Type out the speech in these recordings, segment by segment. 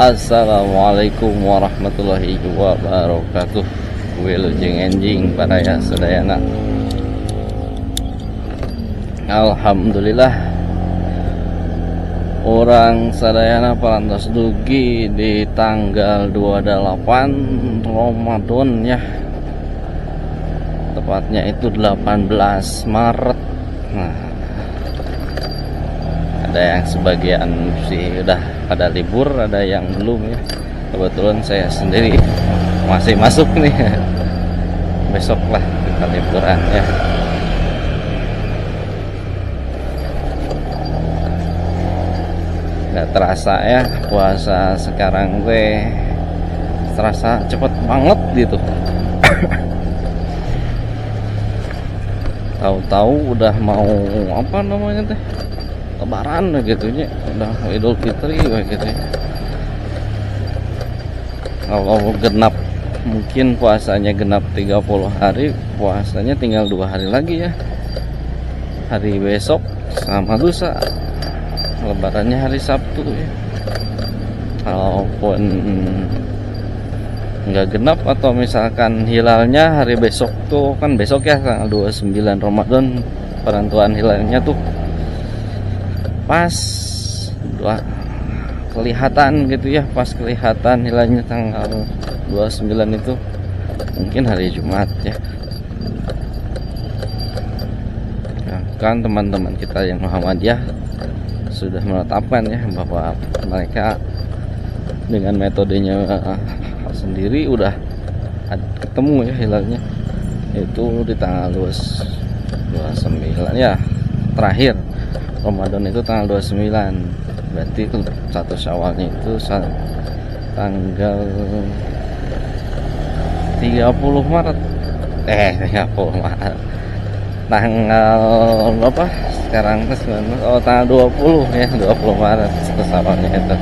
Assalamualaikum warahmatullahi wabarakatuh. Wilujeng enjing para ya sedayana. Alhamdulillah orang sadayana parantos dugi di tanggal 28 Ramadan ya. Tepatnya itu 18 Maret. Nah, ada yang sebagian sih udah pada libur, ada yang belum ya. Kebetulan saya sendiri masih masuk nih. Besok lah kita liburan ya. Nggak terasa ya puasa sekarang gue terasa cepet banget gitu. Tahu-tahu udah mau apa namanya teh, lebaran gitu nya, udah Idul Fitri gitu ya. Kalau genap mungkin puasanya genap 30 hari, puasanya tinggal 2 hari lagi ya. Hari besok sama lusa, lebarannya hari Sabtu ya. Kalaupun nggak genap atau misalkan hilalnya hari besok tuh, kan besok ya tanggal 29 Ramadan, penentuan hilalnya tuh pas kelihatan gitu ya, pas kelihatan hilalnya tanggal 29 itu mungkin hari Jumat ya. Nah, kan teman-teman kita yang Muhammadiyah sudah menetapkan ya bahwa mereka dengan metodenya sendiri udah ketemu ya hilalnya itu di tanggal 29 ya. Terakhir Ramadan itu tanggal 29, berarti 1 Syawalnya itu tanggal 30 Maret 30 Maret tanggal berapa sekarang tuh? Oh, tanggal 20 ya, 20 Maret 1 Syawalnya itu.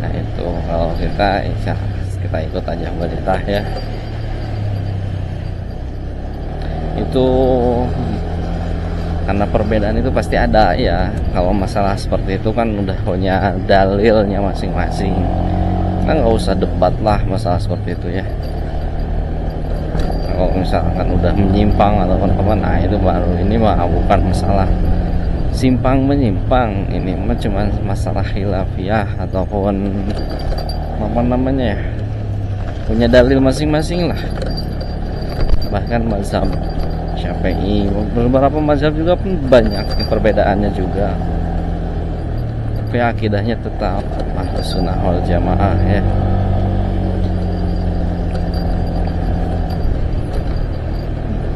Nah itu kalau kita ikut aja berita ya. Itu karena perbedaan itu pasti ada ya. Kalau masalah seperti itu kan udah punya dalilnya masing-masing. Kita nggak usah debat lah masalah seperti itu ya. Kalau misalkan udah menyimpang ataupun apa, nah itu baru, ini mah bukan masalah simpang menyimpang, ini mah cuma masalah khilafiyah ataupun apa namanya ya, punya dalil masing-masing lah. Bahkan mazhab Syafi'i, beberapa mazhab juga pun banyak perbedaannya juga, tapi akidahnya tetap Ahlus Sunnah wal Jamaah ya.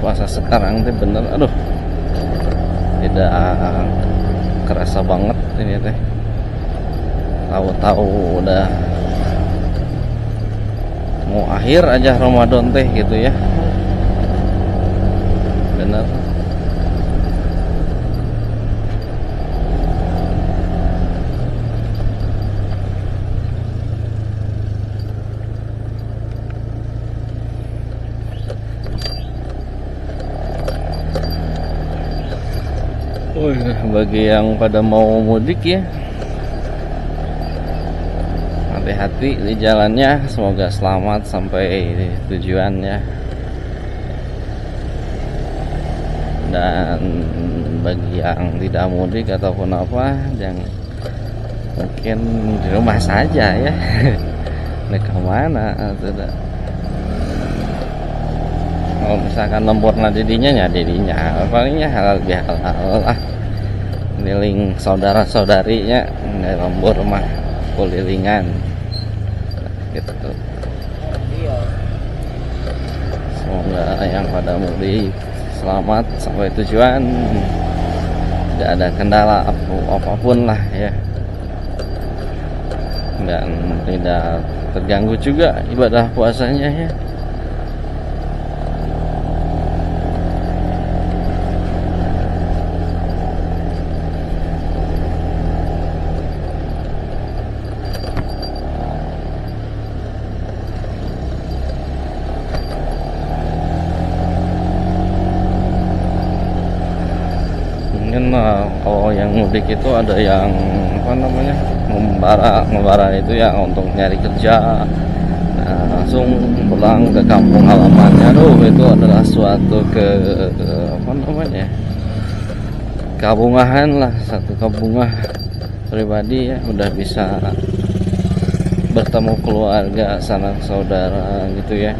Puasa sekarang tuh bener, aduh, tidak kerasa banget ini teh. Tahu-tahu udah mau akhir aja Ramadan teh gitu ya. Bener. Bagi yang pada mau mudik ya, hati-hati di jalannya, semoga selamat sampai tujuannya. Dan bagi yang tidak mudik ataupun apa, jangan, mungkin di rumah saja ya. Ini kemana tidak. Kalau misalkan lembur didinya palingnya halal bihalal lah, keliling saudara-saudarinya, nggak lembur mah kelilingan gitu. Semoga yang pada mudik selamat sampai tujuan, tidak ada kendala apapun lah ya, dan tidak terganggu juga ibadah puasanya ya. Mungkin kalau yang mudik itu ada yang apa namanya, ngembara itu ya untuk nyari kerja. Nah, langsung pulang ke kampung halamannya. Aduh, itu adalah suatu apa namanya, kabungahan lah, satu kabungah pribadi ya, udah bisa bertemu keluarga, sanak saudara gitu ya,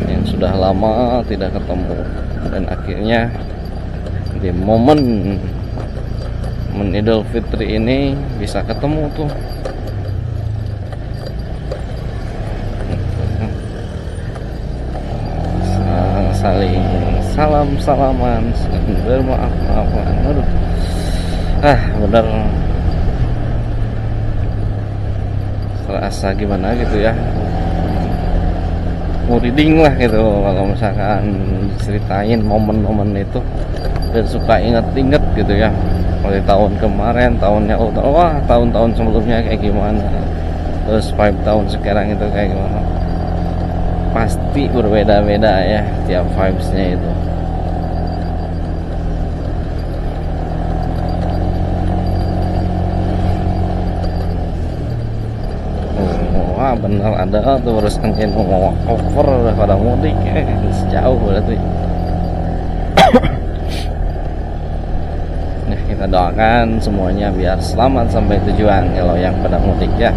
yang sudah lama tidak ketemu, dan akhirnya di momen Idul Fitri ini bisa ketemu tuh. Saling salaman, bermaaf-maafan. Aduh, bener serasa gimana gitu ya, muriding lah gitu kalau misalkan ceritain momen-momen itu, dan suka inget-inget gitu ya, dari tahun kemarin, tahunnya wah tahun-tahun sebelumnya kayak gimana, terus 5 tahun sekarang itu kayak gimana. Pasti berbeda-beda ya tiap vibes-nya itu. Wah bener ada tuh harus anjing mau cover pada mudik ya, sejauh berarti. Nah, kita doakan semuanya biar selamat sampai tujuan kalau yang pada mudik ya.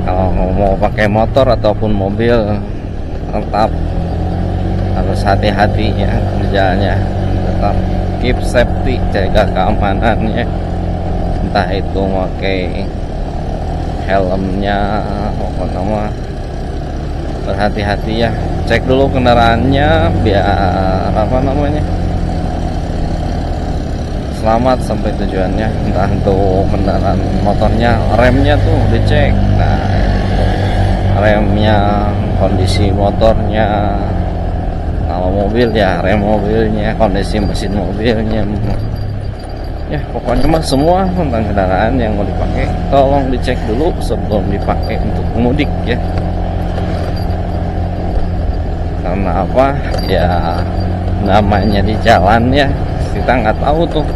Kalau mau pakai motor ataupun mobil, tetap harus hati-hati ya jalannya, tetap keep safety, jaga keamanannya, entah itu pakai helmnya apa nama, berhati-hati ya, cek dulu kendaraannya biar apa namanya, selamat sampai tujuannya. Entah untuk kendaraan motornya, remnya tuh dicek, nah remnya, kondisi motornya. Kalau mobil ya rem mobilnya, kondisi mesin mobilnya ya, pokoknya mah semua tentang kendaraan yang mau dipakai tolong dicek dulu sebelum dipakai untuk mudik ya. Karena apa ya, namanya di jalan ya, kita nggak tahu tuh,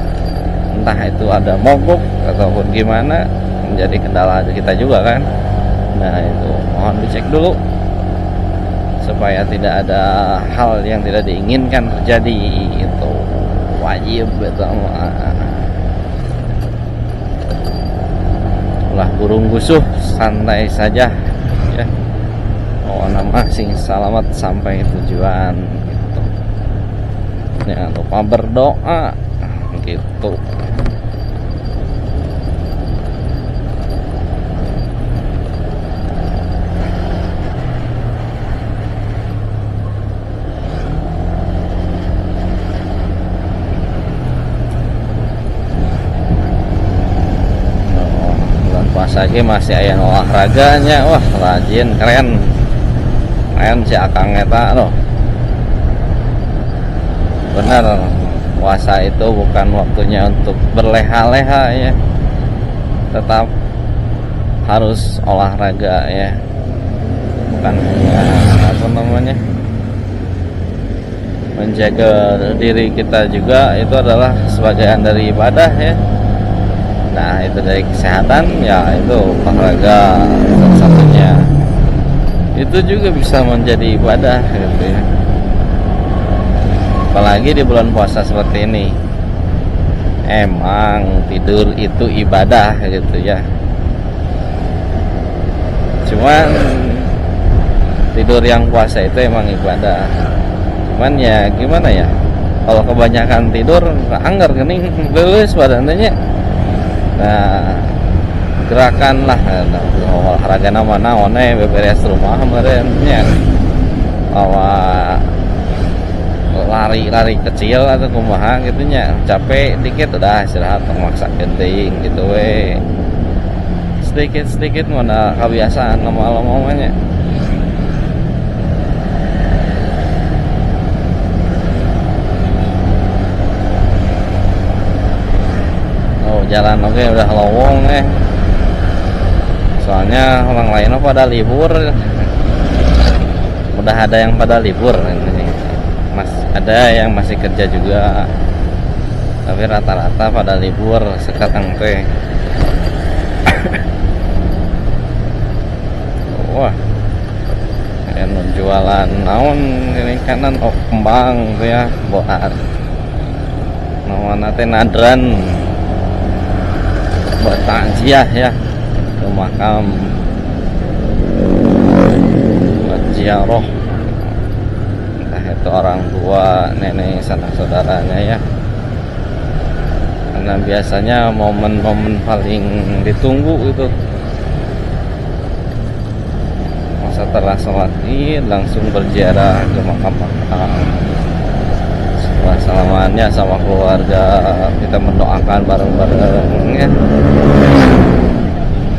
entah itu ada mogok ataupun gimana, menjadi kendala kita juga kan. Nah itu mohon dicek dulu supaya tidak ada hal yang tidak diinginkan terjadi, itu wajib betul. Ulah burung gusuh, santai saja ya, pokoknya masing selamat sampai tujuan gitu. Jangan lupa berdoa gitu. Lagi masih aya olahraganya, wah rajin, keren si Akang eta loh. Benar, puasa itu bukan waktunya untuk berleha-leha ya, tetap harus olahraga ya, bukan apa namanya, menjaga diri kita juga itu adalah sebagian dari ibadah ya. Nah itu dari kesehatan ya, itu olahraga salah satunya, itu juga bisa menjadi ibadah gitu ya, apalagi di bulan puasa seperti ini. Emang tidur itu ibadah gitu ya, cuman tidur yang puasa itu emang ibadah, cuman ya gimana ya, kalau kebanyakan tidur anggar gening leuleus badannya. Nah gerakan lah olahraga nama naonnya beberes rumah kemarin ya, bawa lari kecil atau kumaha gitu nya, capek dikit udah istirahat, memaksa genting gitu we, sedikit mana kebiasaan lama-lamanya. Jalan oke udah lowong soalnya orang lainnya pada libur, udah ada yang pada libur ini, ada yang masih kerja juga, tapi rata-rata pada libur sekarang teh. Wah, anu jualan naon ini kanan kembang tuh ya, buat namanya teh nadran buat takziah ya ke makam, buat ziarah entah itu orang tua, nenek, sanak saudaranya ya. Karena biasanya momen-momen paling ditunggu itu setelah sholat id langsung berziarah ke makam. Setelah salamannya sama keluarga, kita mendoakan bareng-bareng ya.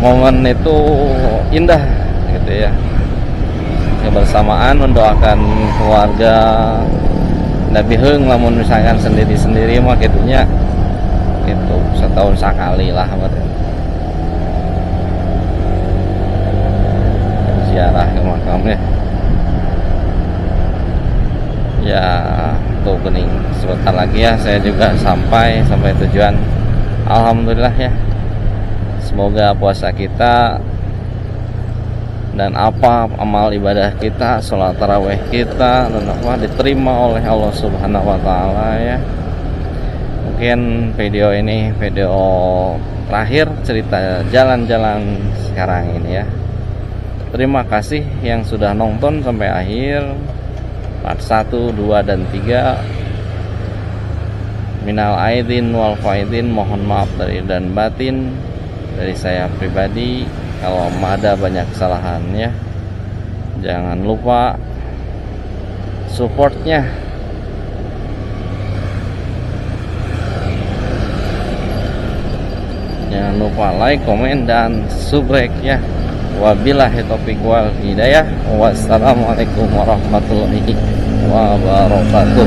Momen itu indah gitu ya. Kebersamaan mendoakan keluarga. Nabi heung lamun misalkan sendiri-sendiri mah gitunya. Itu setahun sekali lah ziarah ke makamnya ya. Tuh kening sebentar lagi ya saya juga sampai tujuan, alhamdulillah ya. Semoga puasa kita dan apa amal ibadah kita, sholat tarawih kita dan apa diterima oleh Allah Subhanahu wa taala ya. Mungkin video ini video terakhir cerita jalan-jalan sekarang ini ya. Terima kasih yang sudah nonton sampai akhir part 1, 2, dan 3. Minal aidin wal faidin, mohon maaf dari dan batin dari saya pribadi kalau ada banyak kesalahan ya. Jangan lupa supportnya. Jangan lupa like, komen, dan subscribe ya. Wabillahi taufiq wal hidayah. Wassalamualaikum warahmatullahi wabarakatuh.